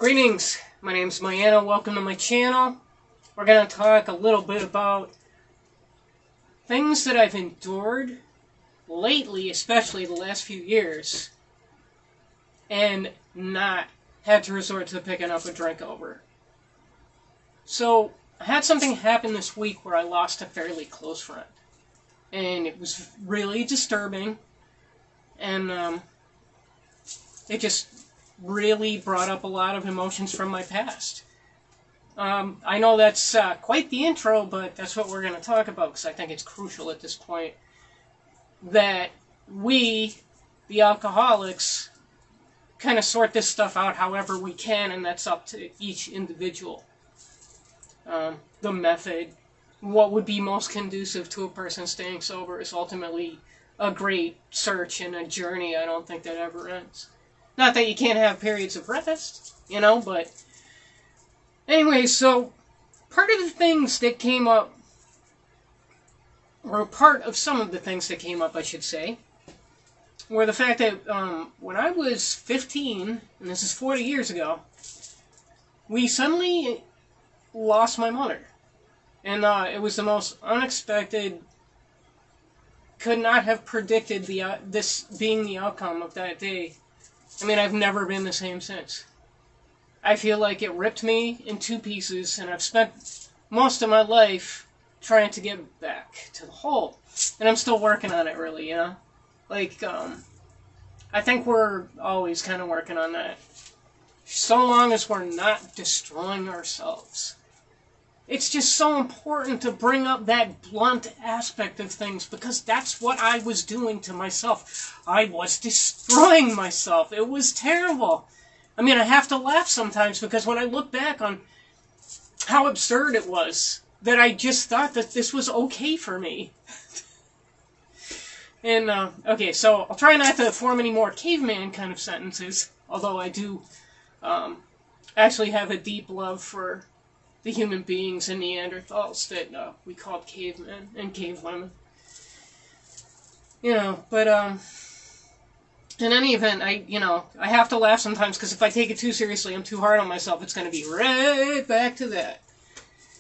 Greetings, my name's Mariano. Welcome to my channel. We're going to talk a little bit about things that I've endured lately, especially the last few years, and not had to resort to picking up a drink over. So, I had something happen this week where I lost a fairly close friend. And it was really disturbing, and it just really brought up a lot of emotions from my past. I know that's quite the intro, but that's what we're going to talk about, because I think it's crucial at this point that we, the alcoholics, kind of sort this stuff out however we can, and that's up to each individual. The method, what would be most conducive to a person staying sober, is ultimately a great search and a journey I don't think that ever ends. Not that you can't have periods of rest, but anyway, so part of the things that came up, or part of some of the things that came up, I should say, were the fact that when I was 15, and this is 40 years ago, we suddenly lost my mother. And it was the most unexpected, could not have predicted this being the outcome of that day. I mean, I've never been the same since. I feel like it ripped me in two pieces, and I've spent most of my life trying to get back to the whole. And I'm still working on it, really, Like, I think we're always kind of working on that. So long as we're not destroying ourselves. It's just so important to bring up that blunt aspect of things, because that's what I was doing to myself. I was destroying myself. It was terrible. I mean, I have to laugh sometimes, because when I look back on how absurd it was, that I just thought that this was okay for me. And, okay, so I'll try not to form any more caveman kind of sentences, although I do actually have a deep love for the human beings and Neanderthals that we called cavemen and cavewomen. But in any event, I have to laugh sometimes, because if I take it too seriously, I'm too hard on myself, it's going to be right back to that.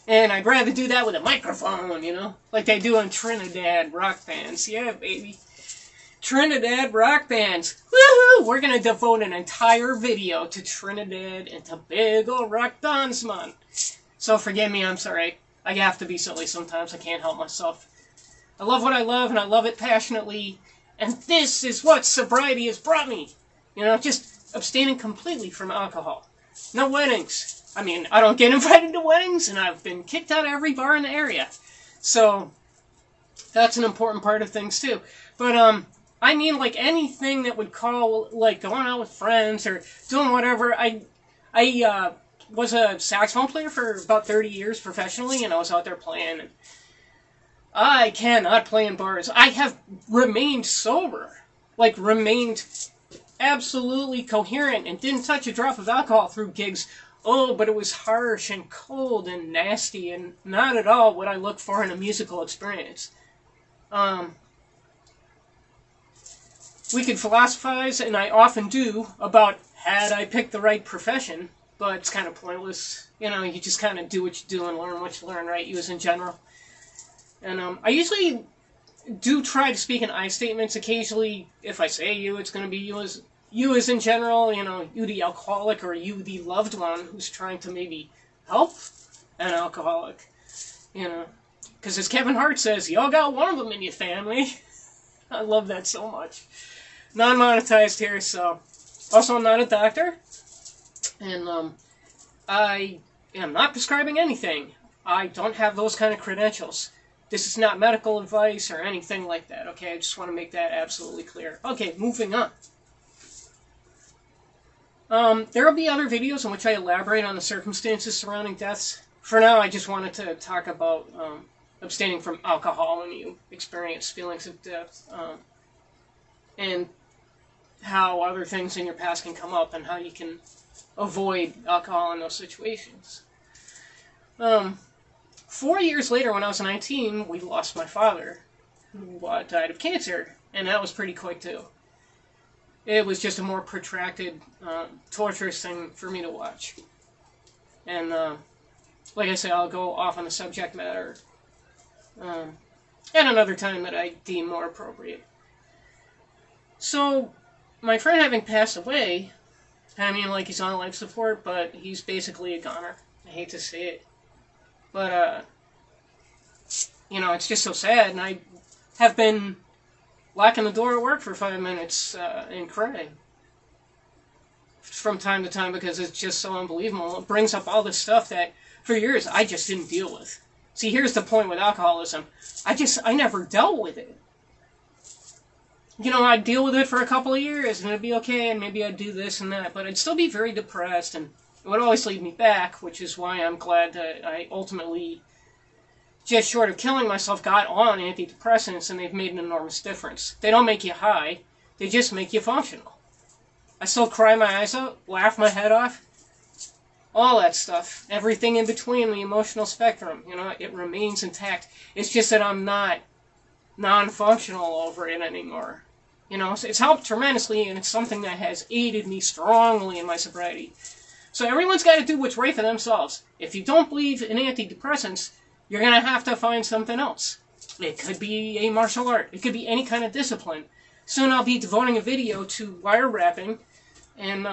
And I'd rather do that with a microphone, like they do in Trinidad rock bands. Yeah, baby. Trinidad rock bands. Woohoo! We're going to devote an entire video to Trinidad and Tobago rock bands, man. So forgive me, I'm sorry. I have to be silly sometimes. I can't help myself. I love what I love, and I love it passionately. And this is what sobriety has brought me. Just abstaining completely from alcohol. No weddings. I mean, I don't get invited to weddings, and I've been kicked out of every bar in the area. So, that's an important part of things, too. But, I mean, like, anything that would call, like, going out with friends or doing whatever, I was a saxophone player for about 30 years professionally, and I was out there playing. And I cannot play in bars. I have remained sober. Like, remained absolutely coherent and didn't touch a drop of alcohol through gigs. Oh, but it was harsh and cold and nasty and not at all what I look for in a musical experience. We could philosophize, and I often do, about had I picked the right profession, but it's kind of pointless. You just kind of do what you do and learn what you learn, right? You as in general. And I usually do try to speak in I statements. Occasionally, if I say you, it's going to be you as in general, you the alcoholic, or you the loved one who's trying to maybe help an alcoholic. Because as Kevin Hart says, you all got one of them in your family. I love that so much. Non-monetized here, so. Also, I'm not a doctor. And I am not prescribing anything. I don't have those kind of credentials. This is not medical advice or anything like that, okay? I just want to make that absolutely clear. Okay, moving on. There will be other videos in which I elaborate on the circumstances surrounding deaths. For now, I just wanted to talk about abstaining from alcohol when you experience feelings of death, and how other things in your past can come up and how you can avoid alcohol in those situations. 4 years later, when I was 19, we lost my father, who died of cancer, and that was pretty quick too. It was just a more protracted, torturous thing for me to watch. And, like I say, I'll go off on the subject matter at another time that I deem more appropriate. So, my friend having passed away, I mean, like, he's on life support, but he's basically a goner. I hate to say it. But, you know, it's just so sad, and I have been locking the door at work for 5 minutes and crying from time to time because it's just so unbelievable. It brings up all this stuff that, for years, I just didn't deal with. See, here's the point with alcoholism. I never dealt with it. You know, I'd deal with it for a couple of years, and it'd be okay, and maybe I'd do this and that, but I'd still be very depressed, and it would always lead me back, which is why I'm glad that I ultimately, just short of killing myself, got on antidepressants, and they've made an enormous difference. They don't make you high, they just make you functional. I still cry my eyes out, laugh my head off, all that stuff. Everything in between the emotional spectrum, you know, it remains intact. It's just that I'm not non-functional over it anymore. You know, it's helped tremendously, and it's something that has aided me strongly in my sobriety. So everyone's got to do what's right for themselves. If you don't believe in antidepressants, you're going to have to find something else. It could be a martial art. It could be any kind of discipline. Soon I'll be devoting a video to wire wrapping and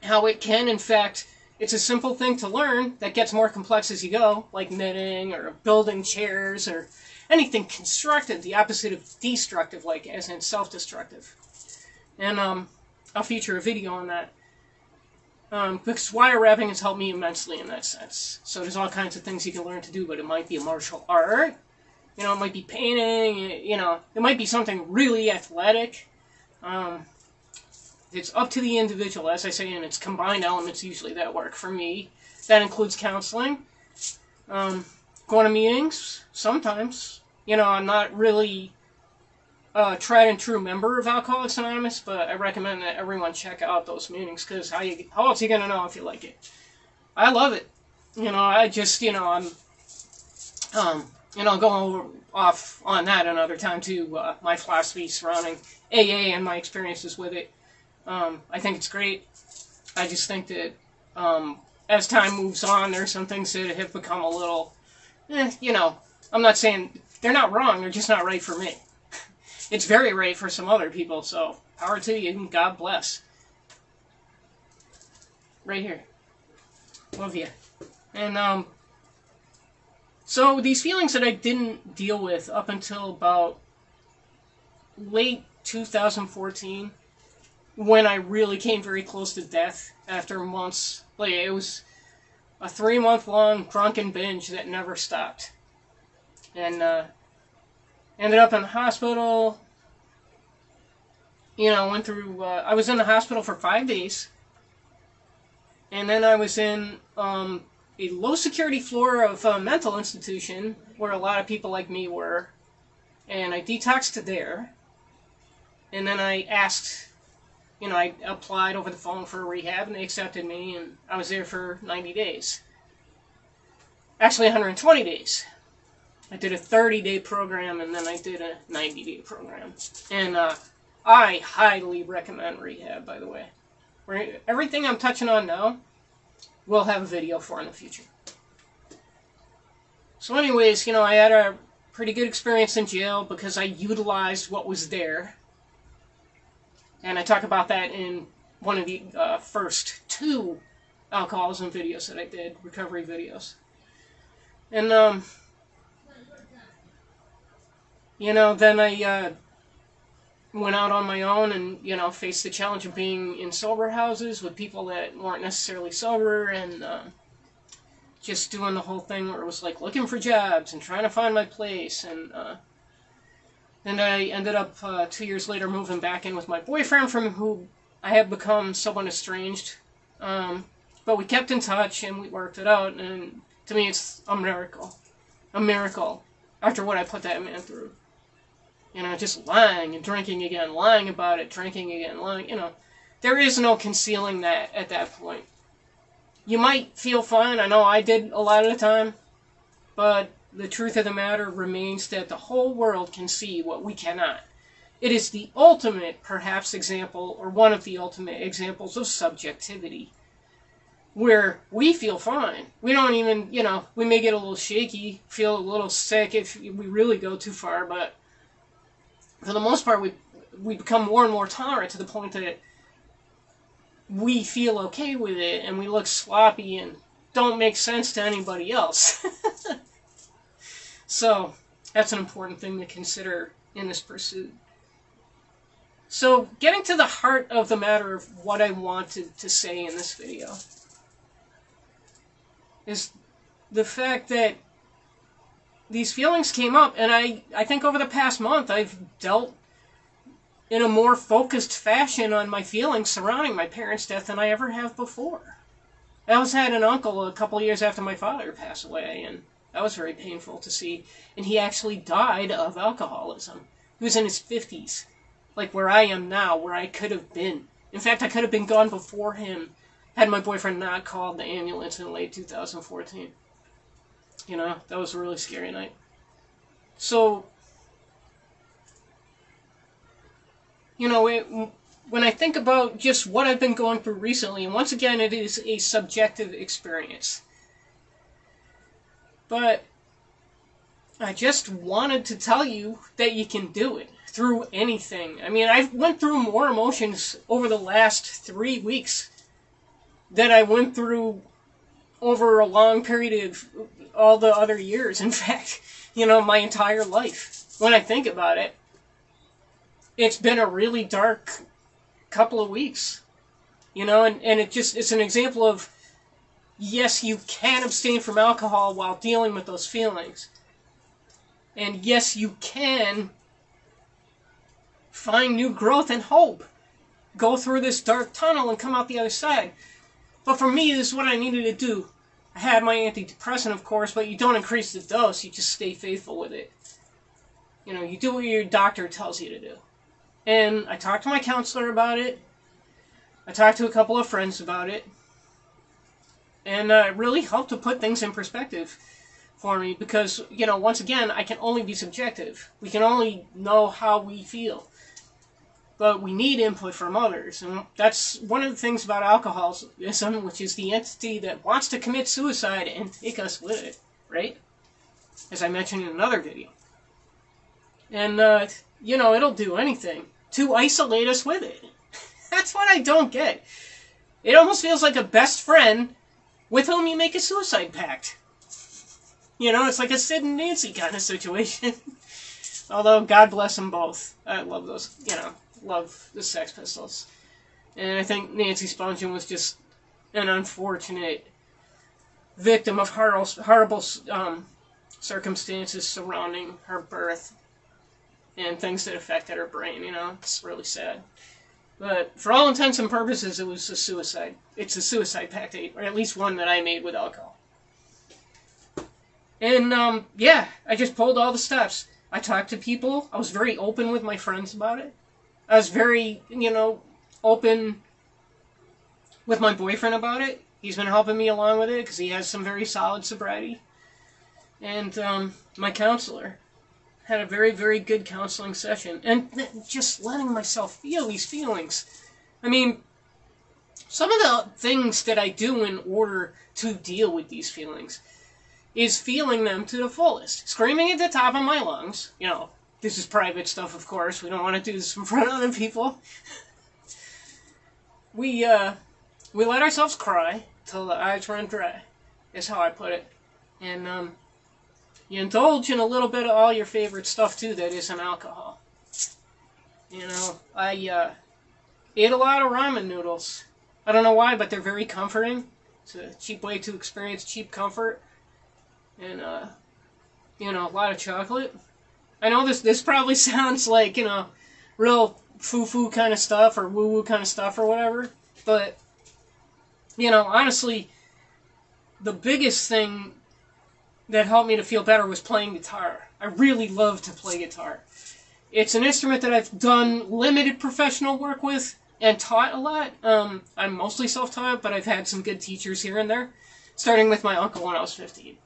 how it can, in fact, it's a simple thing to learn that gets more complex as you go, like knitting or building chairs or anything constructive, the opposite of destructive, like as in self-destructive. And I'll feature a video on that. Because wire wrapping has helped me immensely in that sense. So there's all kinds of things you can learn to do, but it might be a martial art, you know, it might be painting, you know, it might be something really athletic. It's up to the individual, as I say, and it's combined elements usually that work for me. That includes counseling, going to meetings, sometimes. You know, I'm not really a tried and true member of Alcoholics Anonymous, but I recommend that everyone check out those meetings, because how else are you going to know if you like it? I love it. You know, I just, you know, I'm, you know, going off on that another time too, my philosophy surrounding AA and my experiences with it. I think it's great. I just think that as time moves on, there's some things that have become a little, you know, I'm not saying they're not wrong, they're just not right for me. It's very right for some other people, so power to you and God bless. Right here. Love you. And, so these feelings that I didn't deal with up until about late 2014, when I really came very close to death after months. Like, it was a 3-month-long drunken binge that never stopped. And, ended up in the hospital. You know, went through, I was in the hospital for 5 days. And then I was in, a low-security floor of a mental institution where a lot of people like me were. And I detoxed there. And then I asked, you know, I applied over the phone for a rehab, and they accepted me, and I was there for 90 days. Actually, 120 days. I did a 30-day program, and then I did a 90-day program. And I highly recommend rehab, by the way. Everything I'm touching on now, we'll have a video for in the future. So anyways, you know, I had a pretty good experience in jail because I utilized what was there. And I talk about that in one of the first 2 alcoholism videos that I did, recovery videos. And, you know, then I went out on my own and, you know, faced the challenge of being in sober houses with people that weren't necessarily sober, and just doing the whole thing where it was like looking for jobs and trying to find my place. And then I ended up 2 years later moving back in with my boyfriend, from who I had become somewhat estranged. But we kept in touch and we worked it out, and to me it's a miracle. A miracle after what I put that man through. You know, just lying and drinking again, lying about it, drinking again, lying, you know. There is no concealing that at that point. You might feel fine, I know I did a lot of the time, but the truth of the matter remains that the whole world can see what we cannot. It is the ultimate, perhaps, example, or one of the ultimate examples of subjectivity, where we feel fine. We don't even, we may get a little shaky, feel a little sick if we really go too far, but for the most part, we become more and more tolerant to the point that we feel okay with it, and we look sloppy and don't make sense to anybody else. So, that's an important thing to consider in this pursuit. So, getting to the heart of the matter of what I wanted to say in this video is the fact that these feelings came up, and I think over the past month I've dealt in a more focused fashion on my feelings surrounding my parents' death than I ever have before. I also had an uncle a couple years after my father passed away, and that was very painful to see. And he actually died of alcoholism. He was in his 50s, like where I am now, where I could have been. In fact, I could have been gone before him had my boyfriend not called the ambulance in late 2014. That was a really scary night. So, when I think about just what I've been going through recently, and once again, it is a subjective experience. But I just wanted to tell you that you can do it through anything. I mean, I've went through more emotions over the last 3 weeks than I went through over a long period of all the other years. In fact, my entire life. When I think about it, it's been a really dark couple of weeks. And it's an example of, yes, you can abstain from alcohol while dealing with those feelings. And yes, you can find new growth and hope. Go through this dark tunnel and come out the other side. But for me, this is what I needed to do. I had my antidepressant, of course, but you don't increase the dose. You just stay faithful with it. You do what your doctor tells you to do. And I talked to my counselor about it. I talked to a couple of friends about it. And it really helped to put things in perspective for me because, once again, I can only be subjective. We can only know how we feel. But we need input from others. And that's one of the things about alcoholism, which is the entity that wants to commit suicide and take us with it, right? As I mentioned in another video. And, it'll do anything to isolate us with it. That's what I don't get. It almost feels like a best friend with whom you make a suicide pact. It's like a Sid and Nancy kind of situation. Although, God bless them both. I love those, love the Sex Pistols. And I think Nancy Spungen was just an unfortunate victim of horrible circumstances surrounding her birth and things that affected her brain, It's really sad. But for all intents and purposes, it was a suicide. It's a suicide pact, or at least one that I made with alcohol. And, I just pulled all the steps. I talked to people. I was very open with my friends about it. I was very, open with my boyfriend about it. He's been helping me along with it because he has some very solid sobriety. And my counselor had a very, very good counseling session. And just letting myself feel these feelings. I mean, some of the things that I do in order to deal with these feelings is feeling them to the fullest. Screaming at the top of my lungs. This is private stuff, of course. We don't want to do this in front of other people. We let ourselves cry till the eyes run dry, is how I put it. And you indulge in a little bit of all your favorite stuff, too, that isn't alcohol. I ate a lot of ramen noodles. I don't know why, but they're very comforting. It's a cheap way to experience cheap comfort. And, a lot of chocolate. I know this probably sounds like, real foo-foo kind of stuff or woo-woo kind of stuff or whatever. But, honestly, the biggest thing that helped me to feel better was playing guitar. I really love to play guitar. It's an instrument that I've done limited professional work with and taught a lot. I'm mostly self-taught, but I've had some good teachers here and there, starting with my uncle when I was 15.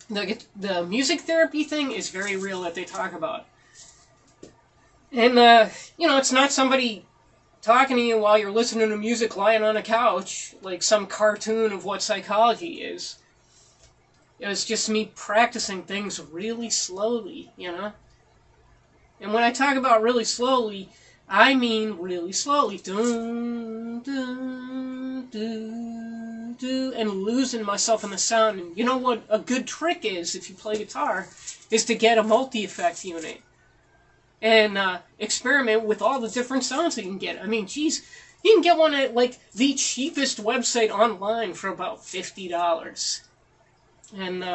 The music therapy thing is very real that they talk about. And, it's not somebody talking to you while you're listening to music lying on a couch, like some cartoon of what psychology is. It was just me practicing things really slowly, And when I talk about really slowly, I mean really slowly. Dun, dun, dun, dun, and losing myself in the sound. And you know what a good trick is if you play guitar? Is to get a multi-effect unit. And experiment with all the different sounds you can get. I mean, geez, you can get one at, like, the cheapest website online for about $50. And,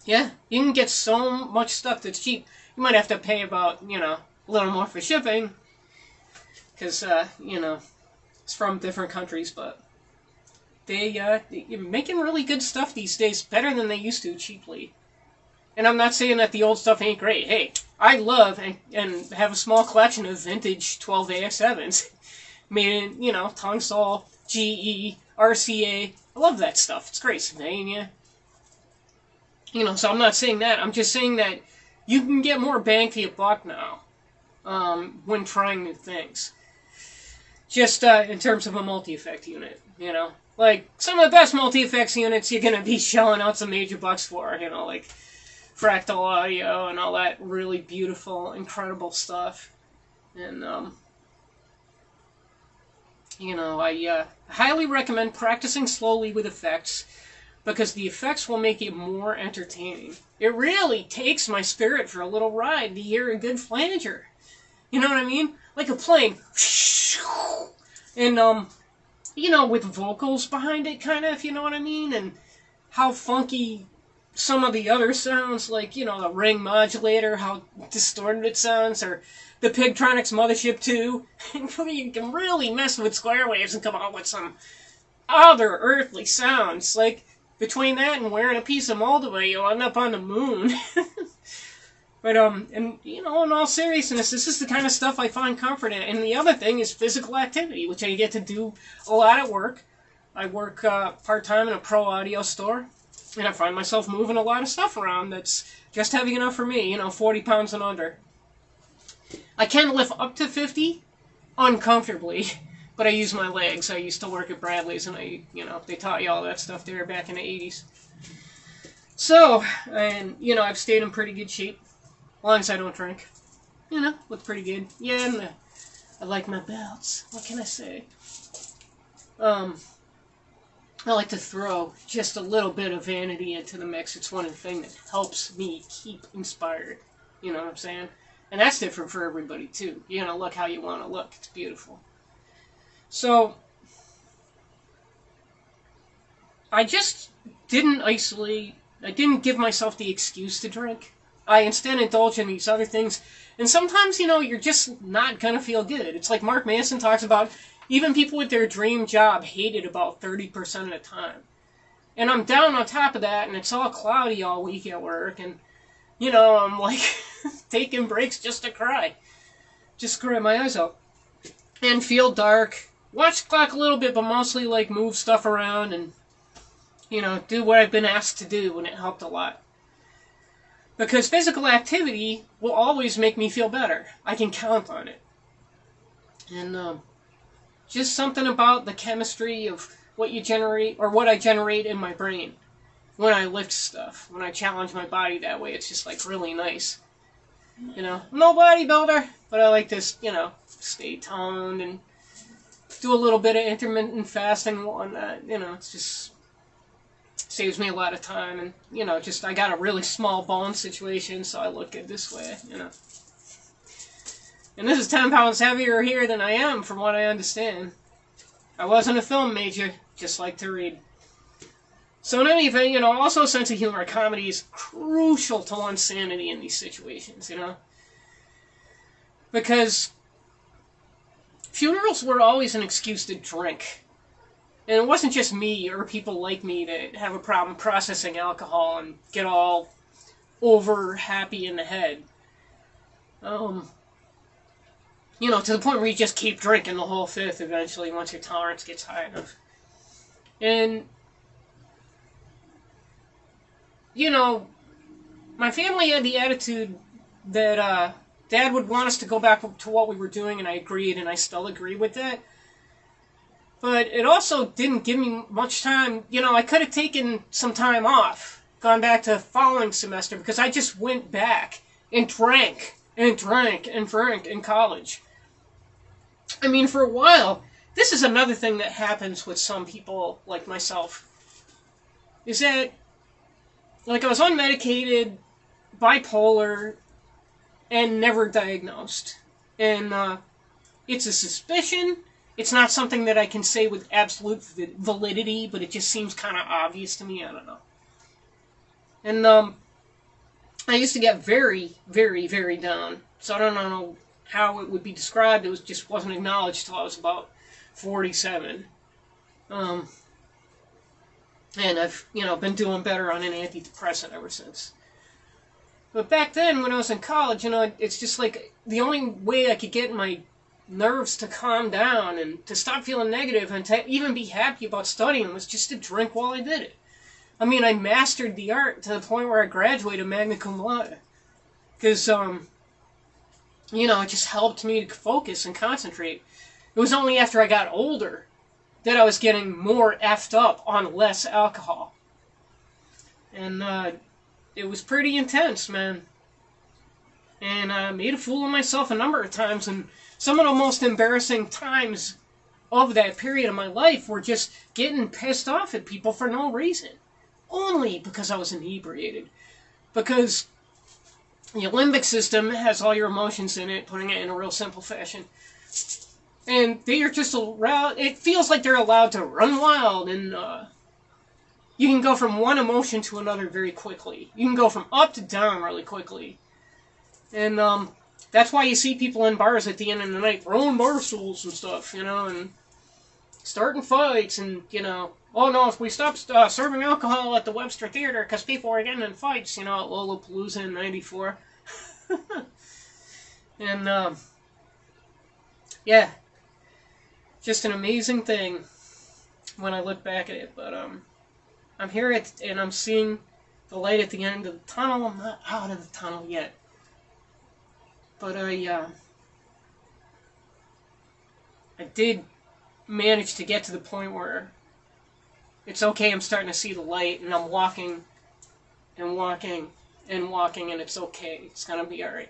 yeah, you can get so much stuff that's cheap. You might have to pay about, a little more for shipping. Because, it's from different countries, but they're making really good stuff these days. Better than they used to, cheaply. And I'm not saying that the old stuff ain't great. Hey, I love and have a small collection of vintage 12AX7s. Made in, Tungsol, GE, RCA. I love that stuff. It's great. Sylvania. So I'm not saying that. I'm just saying that you can get more bang for your buck now when trying new things. Just in terms of a multi-effect unit, Like, some of the best multi-effects units you're going to be shelling out some major bucks for, like fractal audio and all that really beautiful, incredible stuff. And, I highly recommend practicing slowly with effects because the effects will make it more entertaining. It really takes my spirit for a little ride to hear a good flanger. You know what I mean? Like a plane. And, with vocals behind it, kind of, if you know what I mean? And how funky some of the other sounds, like, the ring modulator, how distorted it sounds, or the Pigtronics Mothership 2. You can really mess with square waves and come up with some other earthly sounds. Like, between that and wearing a piece of Moldova, you'll end up on the moon. But, in all seriousness, this is the kind of stuff I find comfort in. And the other thing is physical activity, which I get to do a lot at work. I work part-time in a pro audio store. And I find myself moving a lot of stuff around that's just heavy enough for me, 40 pounds and under. I can lift up to 50 uncomfortably, but I use my legs. I used to work at Bradley's, and they taught you all that stuff there back in the 80s. So, and, I've stayed in pretty good shape, as long as I don't drink. Look pretty good. Yeah, and I like my belts. What can I say? I like to throw just a little bit of vanity into the mix. It's one of the things that helps me keep inspired. You know what I'm saying? And that's different for everybody, too. You're going to look how you want to look. It's beautiful. So, I just didn't isolate. I didn't give myself the excuse to drink. I instead indulge in these other things. And sometimes, you're just not going to feel good. It's like Mark Manson talks about. Even people with their dream job hate it about 30% of the time. And I'm down on top of that, and it's all cloudy all week at work, and, I'm like taking breaks just to cry. Just cry my eyes out. And feel dark. Watch the clock a little bit, but mostly, like, move stuff around and, do what I've been asked to do, and it helped a lot. Because physical activity will always make me feel better. I can count on it. And, just something about the chemistry of what you generate, or what I generate in my brain when I lift stuff, when I challenge my body that way. It's just, like, really nice. I'm no bodybuilder, but I like to, stay toned and do a little bit of intermittent fasting and whatnot. It's just saves me a lot of time. And, I got a really small bone situation, so I look good this way, And this is 10 pounds heavier here than I am, from what I understand. I wasn't a film major, just like to read. So in any event, also a sense of humor. Comedy is crucial to one's sanity in these situations, Because funerals were always an excuse to drink. And it wasn't just me or people like me that have a problem processing alcohol and get all over happy in the head. To the point where you just keep drinking the whole fifth eventually once your tolerance gets high enough. And, my family had the attitude that Dad would want us to go back to what we were doing, and I agreed, and I still agree with that. But it also didn't give me much time. You know, I could have taken some time off, gone back to the following semester, because I just went back and drank and drank and drank in college. I mean, for a while, this is another thing that happens with some people like myself, is that, like, I was unmedicated, bipolar, and never diagnosed. And it's a suspicion. It's not something that I can say with absolute validity, but it just seems kind of obvious to me. I don't know. And I used to get very, very, very down. So I don't know how it would be described. It just wasn't acknowledged till I was about 47. And I've, been doing better on an antidepressant ever since. But back then, when I was in college, it's just like the only way I could get my nerves to calm down and to stop feeling negative and to even be happy about studying was just to drink while I did it. I mean, I mastered the art to the point where I graduated magna cum laude. Because, it just helped me to focus and concentrate. It was only after I got older that I was getting more effed up on less alcohol. And it was pretty intense, man. And I made a fool of myself a number of times, and some of the most embarrassing times of that period of my life were just getting pissed off at people for no reason. Only because I was inebriated. Because your limbic system has all your emotions in it, putting it in a real simple fashion. And they are just allowed, it feels like they're allowed to run wild, and you can go from one emotion to another very quickly. You can go from up to down really quickly. And that's why you see people in bars at the end of the night throwing bar stools and stuff, and starting fights, and, oh no, if we stopped serving alcohol at the Webster Theater because people were getting in fights, at Lollapalooza in '94. And, yeah, just an amazing thing when I look back at it, but, I'm here and I'm seeing the light at the end of the tunnel. I'm not out of the tunnel yet. But I did manage to get to the point where it's okay, I'm starting to see the light, and I'm walking and walking and walking, and it's okay. It's going to be alright.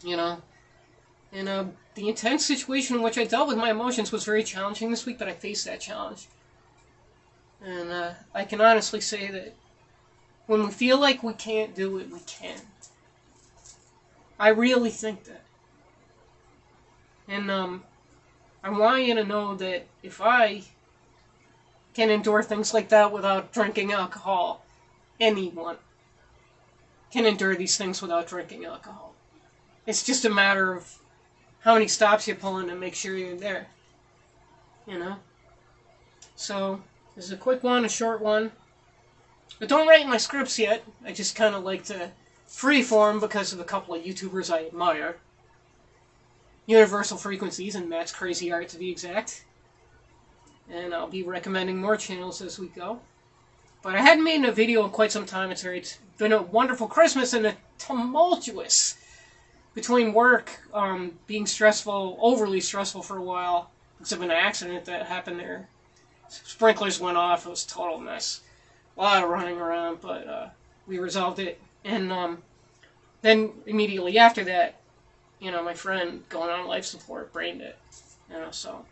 And the intense situation in which I dealt with my emotions was very challenging this week, but I faced that challenge. And I can honestly say that when we feel like we can't do it, we can. I really think that. And I want you to know that if I can endure things like that without drinking alcohol, anyone can endure these things without drinking alcohol. It's just a matter of how many stops you pull in to make sure you're there. So, this is a quick one, a short one. But don't write my scripts yet. I just kind of like to freeform because of a couple of YouTubers I admire. Universal Frequencies and Matt's Crazy Art, to be exact. And I'll be recommending more channels as we go. But I hadn't made a video in quite some time. It's been a wonderful Christmas and a tumultuous, between work, being stressful, overly stressful for a while, because of an accident that happened there. Sprinklers went off. It was a total mess. A lot of running around, but we resolved it. And then immediately after that, my friend going on life support brained it. So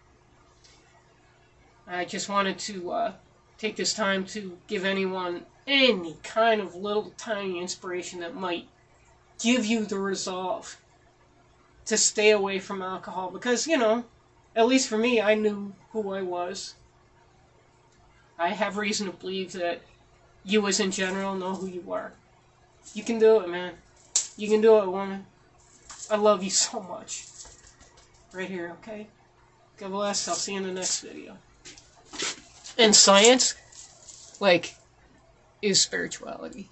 I just wanted to take this time to give anyone any kind of little tiny inspiration that might give you the resolve to stay away from alcohol. Because, at least for me, I knew who I was. I have reason to believe that you as in general know who you are. You can do it, man. You can do it, woman. I love you so much. Right here, okay? God bless. I'll see you in the next video. And science, is spirituality.